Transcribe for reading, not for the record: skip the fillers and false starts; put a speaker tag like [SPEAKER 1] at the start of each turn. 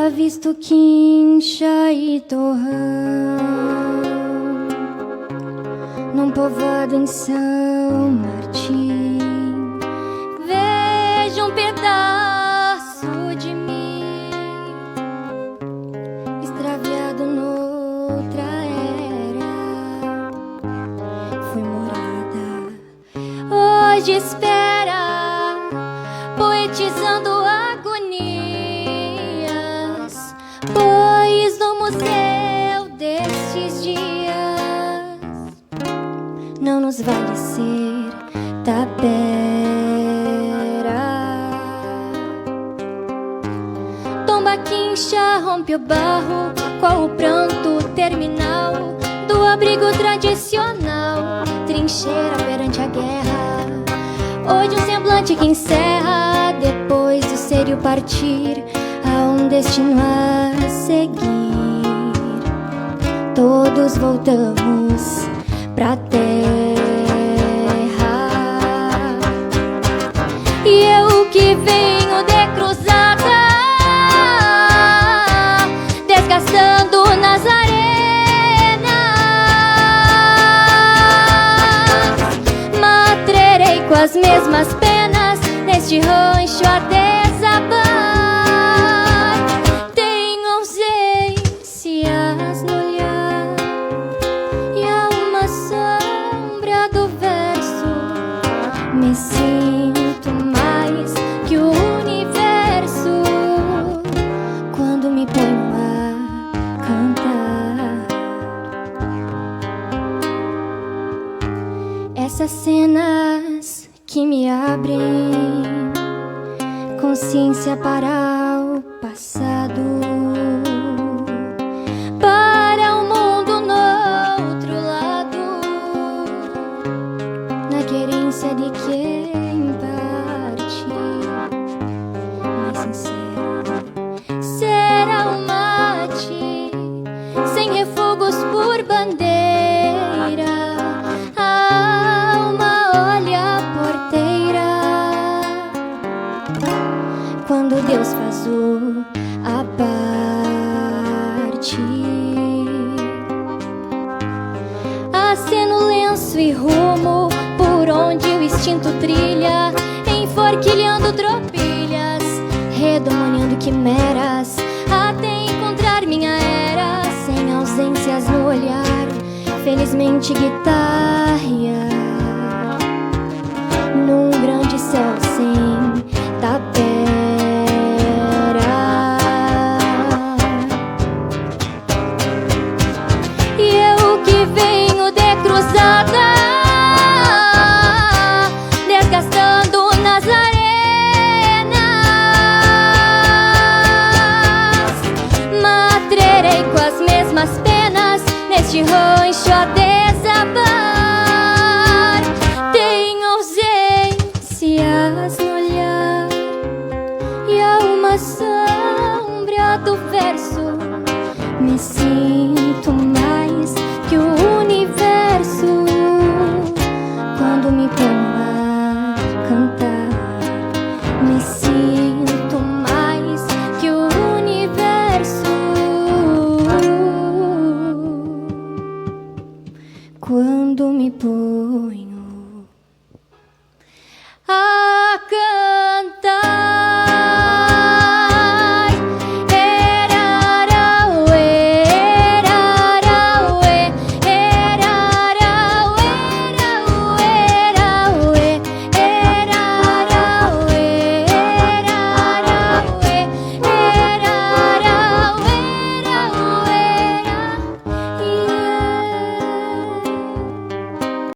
[SPEAKER 1] Avisto quincha e torrão num povoado em São Martim. Vejo um pedaço de mim extraviado noutra era. Fui morada, hoje espera, poetizando agonias, pois no museu destes dias não nos vale ser tapera. Tomba quincha rompe o barro, qual o pranto terminal do abrigo tradicional, trincheira perante a guerra. Hoje um semblante que encerra, depois do ser e o partir, há um destino a seguir. Todos voltamos pra terra. E eu que venho de cruzada, desgastando nas arenas, matrerei com as mesmas penas neste rancho a desabar. Tenho ausências no olhar e há uma sombra do verso. Me sinto mais que o universo quando me ponho a cantar. Essas cenas que me abrem consciência para o passado, para o mundo no outro lado, na querência de quem parte. Mais sincero será o mate, sem refugos por bandeira. A alma olha a porteira quando Deus faz o a parte. Aceno o lenço e rumo por onde o instinto trilha, enforquilhando tropilhas, redemoinhando quimeras, até encontrar minha era, sem ausências no olhar. Felizmente guitarra num grande céu sem tapera. E eu que venho de cruzada, desgastando nas arenas, matrerei com as mesmas penas neste rancho a desabar. Tenho ausências no olhar e há uma sombra do verso. Me sinto